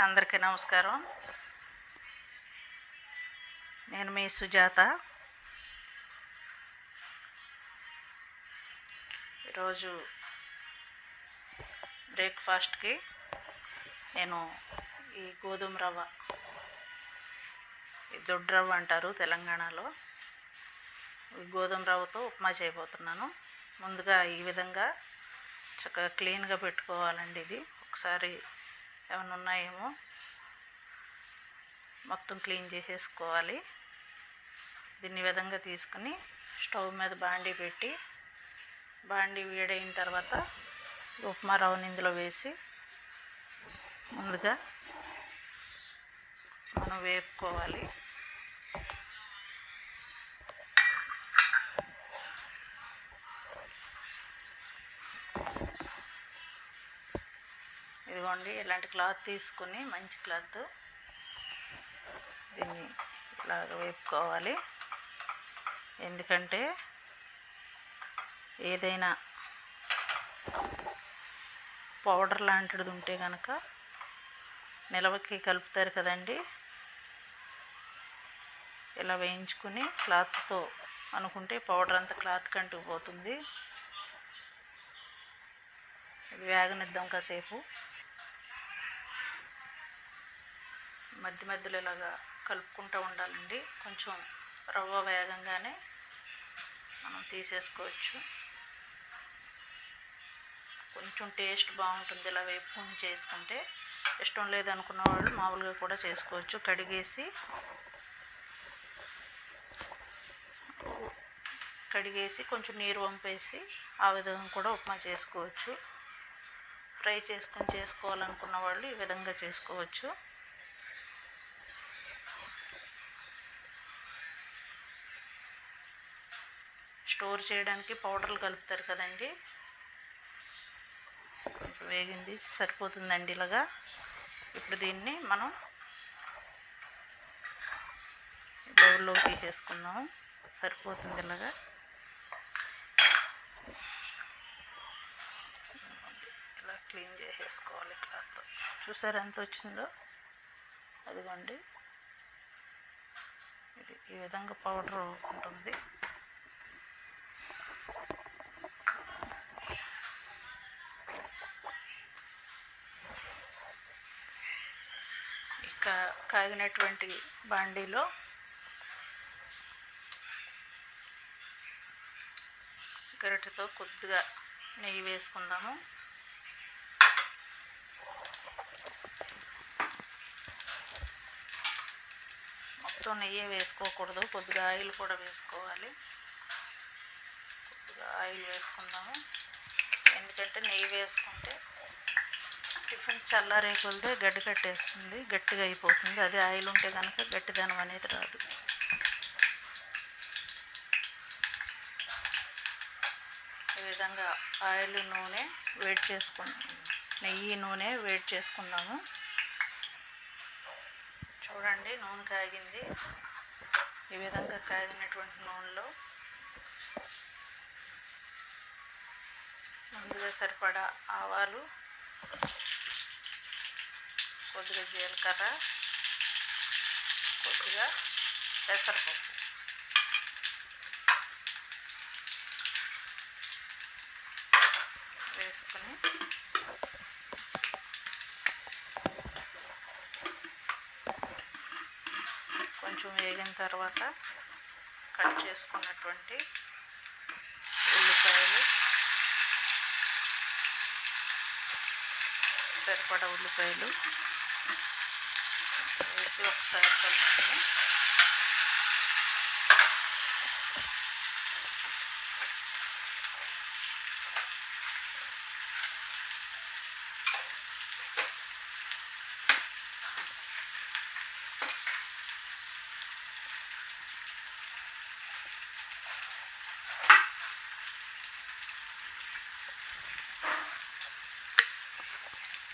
అందరికీ నమస్కారం. నేను మీ సుజాత. ఈరోజు బ్రేక్ఫాస్ట్కి నేను ఈ గోధుమ రవ్వ, ఈ దొడ్డు రవ్వ అంటారు తెలంగాణలో, ఈ గోధుమ రవ్వతో ఉప్మా చేయబోతున్నాను. ముందుగా ఈ విధంగా చక్కగా క్లీన్గా పెట్టుకోవాలండి. ఇది ఒకసారి ఏమైనా ఉన్నాయేమో మొత్తం క్లీన్ చేసేసుకోవాలి. దీన్ని విధంగా తీసుకుని స్టవ్ మీద బాండీ పెట్టి, బాండీ వేడైన తర్వాత ఉప్మా రవ్వని ఇందులో వేసి ముందుగా మనం వేపుకోవాలి. ఇదిగోండి, ఇలాంటి క్లాత్ తీసుకుని మంచి క్లాత్ దీన్ని ఇలాగ వేపుకోవాలి. ఎందుకంటే ఏదైనా పౌడర్ లాంటిది ఉంటే కనుక నిలవకి కలుపుతారు కదండి, ఇలా వేయించుకుని క్లాత్తో అనుకుంటే పౌడర్ అంతా క్లాత్ కంటుకుపోతుంది. ఇది వేగనిద్దాం కాసేపు. మధ్య మధ్యలో ఇలాగా కలుపుకుంటూ ఉండాలండి. కొంచెం రవ్వ వేగంగానే మనం తీసేసుకోవచ్చు. కొంచెం టేస్ట్ బాగుంటుంది ఇలా వేపుకొని చేసుకుంటే. ఇష్టం లేదనుకున్న వాళ్ళు మామూలుగా కూడా చేసుకోవచ్చు. కడిగేసి కొంచెం నీరు వంపేసి ఆ విధంగా కూడా ఉప్మా చేసుకోవచ్చు. ఫ్రై చేసుకోవాలనుకున్న వాళ్ళు ఈ విధంగా చేసుకోవచ్చు. స్టోర్ చేయడానికి పౌడర్లు కలుపుతారు కదండి. కొంచెం వేగింది, సరిపోతుందండి ఇలాగా. ఇప్పుడు దీన్ని మనం బౌల్లోకి తీసేసుకుందాం. సరిపోతుంది ఇలాగా. ఇలా క్లీన్ చేసేసుకోవాలి క్లాత్. చూసారు ఎంత వచ్చిందో? అదిగోండి, ఇది ఈ విధంగా పౌడర్ ఉంటుంది. ఇక కాగినటువంటి బాండీలో గరిటెతో కొద్దిగా నెయ్యి వేసుకుందాము. మొత్తం నెయ్యి వేసుకోకూడదు, కొద్దిగా ఆయిల్ కూడా వేసుకోవాలి. కొద్దిగా ఆయిల్ వేసుకుందాము. ఎందుకంటే నెయ్యి వేసుకుంటే టిఫిన్ చల్లారే కొలిదే గడ్డి కట్టేస్తుంది, గట్టిగా అయిపోతుంది. అదే ఆయిల్ ఉంటే కనుక గట్టిదనం అనేది రాదు. ఈ విధంగా ఆయిల్, నూనె వేడి నెయ్యి, నూనె వేడి చేసుకుందాము. చూడండి, నూనె కాగింది. ఈ విధంగా కాగినటువంటి నూనెలో ముందుగా సరిపడా ఆవాలు, కొద్దిగా జీలకర్ర, కొద్దిగా పెసరపప్పు వేసుకొని కొంచెం వేగిన తర్వాత కట్ చేసుకున్నటువంటి ఉల్లిపాయలు, సరిపడా ఉల్లిపాయలు వేసి ఒకసారి కలుపుకొని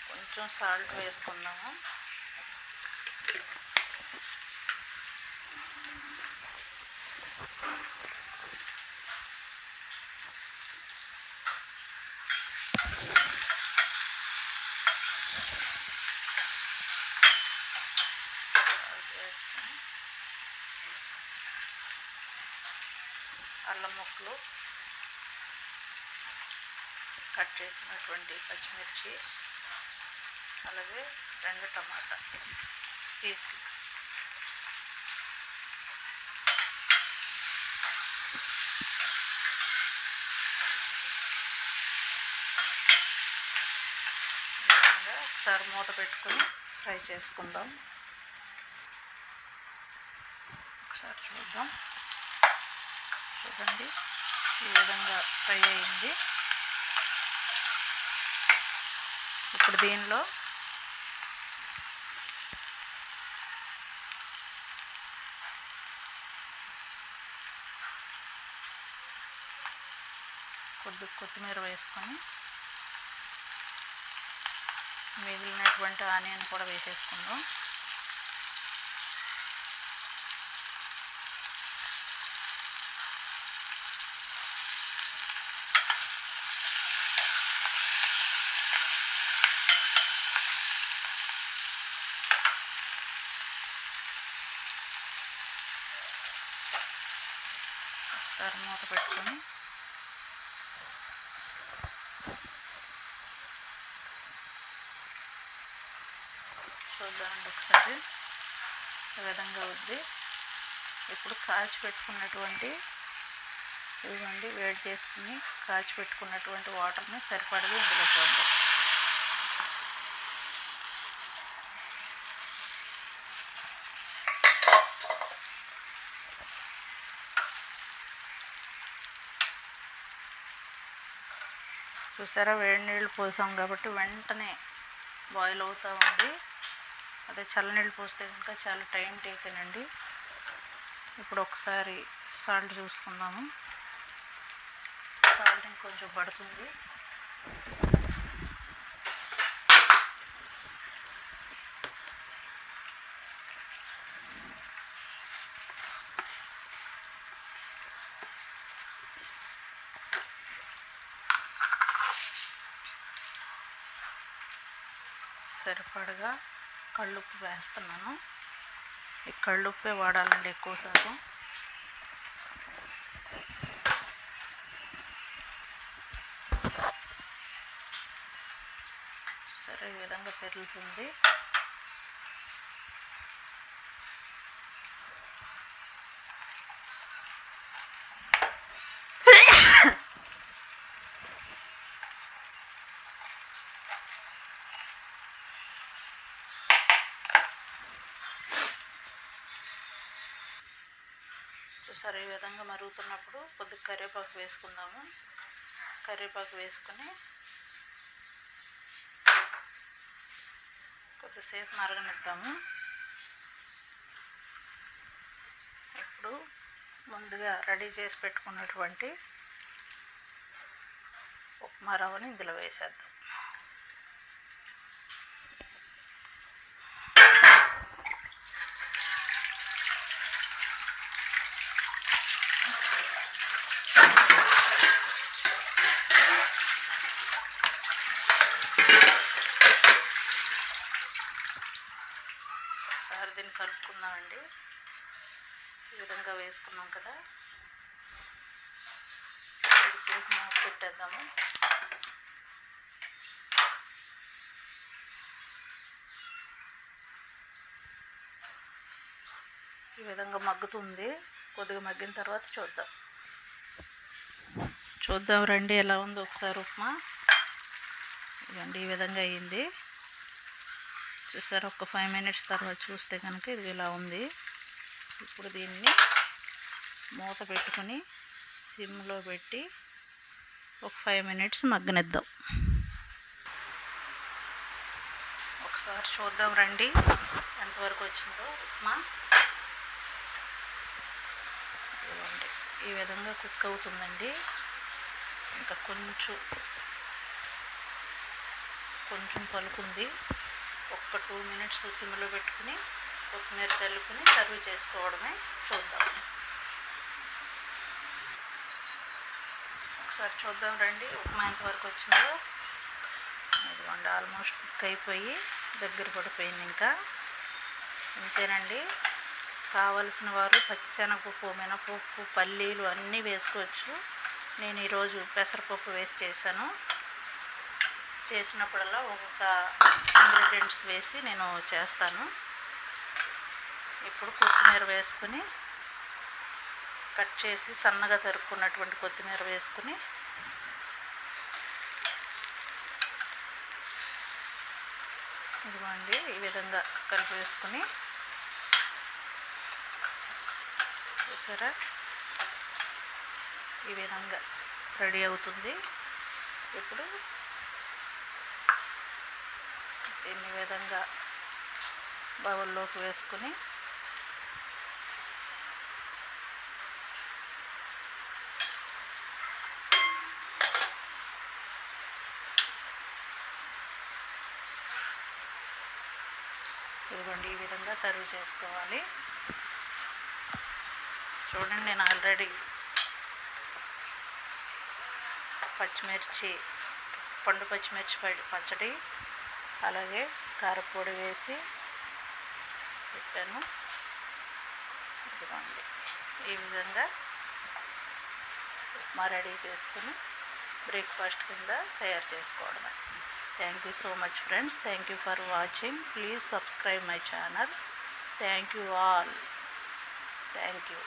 కొంచెం సాల్ట్ వేసుకుందాము. అల్లం ముక్కలు, కట్ చేసినటువంటి పచ్చిమిర్చి, అలాగే 2 టమాటా పీసులు. ఒకసారి మూత పెట్టుకొని ఫ్రై చేసుకుందాం. ఒకసారి చూద్దాం. చూడండి, ఈ విధంగా ఫ్రై అయింది. ఇప్పుడు దీనిలో కొద్దిగా కొత్తిమీర వేసుకొని మిగిలినటువంటి ఆనియన్ కూడా వేసేసుకుందాం. ఒకసారి మూత పెట్టుకొని చూద్దామండి. ఒకసారి ఈ విధంగా ఉంది. ఇప్పుడు కాచి పెట్టుకున్నటువంటి ఇదిగోండి, వేడి చేసుకుని కాచి పెట్టుకున్నటువంటి వాటర్ని సరిపడగా ఇందులో చూద్దాం. చూసారా, వేడి నీళ్ళు పోసాం కాబట్టి వెంటనే బాయిల్ అవుతూ ఉంది. అదే చల్లనీళ్ళు పోస్తే కనుక చాలా టైం టేకెన్ అండి. ఇప్పుడు ఒకసారి సాల్ట్ చూసుకుందాము. సాల్ట్ ఇంకొంచెం పడుతుంది. సరిపడగా కళ్ళుప్పు వేస్తున్నాను. ఈ కళ్ళుప్పే వాడాలండి ఎక్కువ శాతం. సరే, ఈ విధంగా పెరుగుతుంది. చూసారు, ఈ విధంగా మరుగుతున్నప్పుడు కొద్దిగా కరివేపాకు వేసుకుందాము. కరివేపాకు వేసుకొని కొద్దిసేపు మరగనిద్దాము. ఇప్పుడు ముందుగా రెడీ చేసి పెట్టుకున్నటువంటి ఉప్మా రవ్వని ఇందులో వేసేద్దాం. ఒకసారి దీన్ని కలుపుకుందామండి. ఈ విధంగా వేసుకున్నాం కదా, కొద్దిసేపు మూత పెట్టేద్దాము. ఈ విధంగా మగ్గుతుంది. కొద్దిగా మగ్గిన తర్వాత చూద్దాం రండి ఎలా ఉందో ఒకసారి ఉప్మా. ఇదండి, ఈ విధంగా అయ్యింది. చూసారు, ఒక 5 మినిట్స్ తర్వాత చూస్తే కనుక ఇది ఇలా ఉంది. ఇప్పుడు దీన్ని మూత పెట్టుకొని సిమ్లో పెట్టి ఒక 5 మినిట్స్ మగ్గనిద్దాం. ఒకసారి చూద్దాం రండి ఎంతవరకు వచ్చిందో ఉప్మా. ఇవ్వండి, ఈ విధంగా కుక్ అవుతుందండి. ఇంకా కొంచెం పలుకుంది. ఒక్క 2 మినిట్స్ సిమ్లో పెట్టుకుని కొత్తిమీర చల్లుకుని సర్వ్ చేసుకోవడమే. చూద్దాం, ఒకసారి చూద్దాం రండి ఉప్మా ఎంతవరకు వచ్చిందో. ఇదిగోండి, ఆల్మోస్ట్ కుక్ అయిపోయి దగ్గర పడిపోయింది. ఇంకా ఇంతేనండి, కావలసిన వారు పచ్చిశనగపప్పు, మినపప్పు, పల్లీలు అన్నీ వేసుకోవచ్చు. నేను ఈరోజు పెసరపప్పు వేసి చేశాను. చేసినప్పుడల్లా ఒక్కొక్క ఇంగ్రీడియంట్స్ వేసి నేను చేస్తాను. ఇప్పుడు కొత్తిమీర వేసుకుని, కట్ చేసి సన్నగా తరుక్కున్నటువంటి కొత్తిమీర వేసుకుని ఇదిగోండి ఈ విధంగా కలిపి వేసుకుని, చూసారా ఈ విధంగా రెడీ అవుతుంది. ఇప్పుడు దీన్ని విధంగా బౌల్లోకి వేసుకుని ఇదిగోండి ఈ విధంగా సర్వ్ చేసుకోవాలి. చూడండి, నేను ఆల్రెడీ పచ్చిమిర్చి, పండు పచ్చిమిర్చి పచ్చడి, అలాగే కారపొడి వేసి పెట్టాను. ఇదిగోండి ఈ విధంగా ఉప్మా రెడీ చేసుకుని బ్రేక్ఫాస్ట్ కింద తయారు చేసుకోవడమే. Thank you so much friends. Thank you for watching. Please subscribe my channel. Thank you all. Thank you.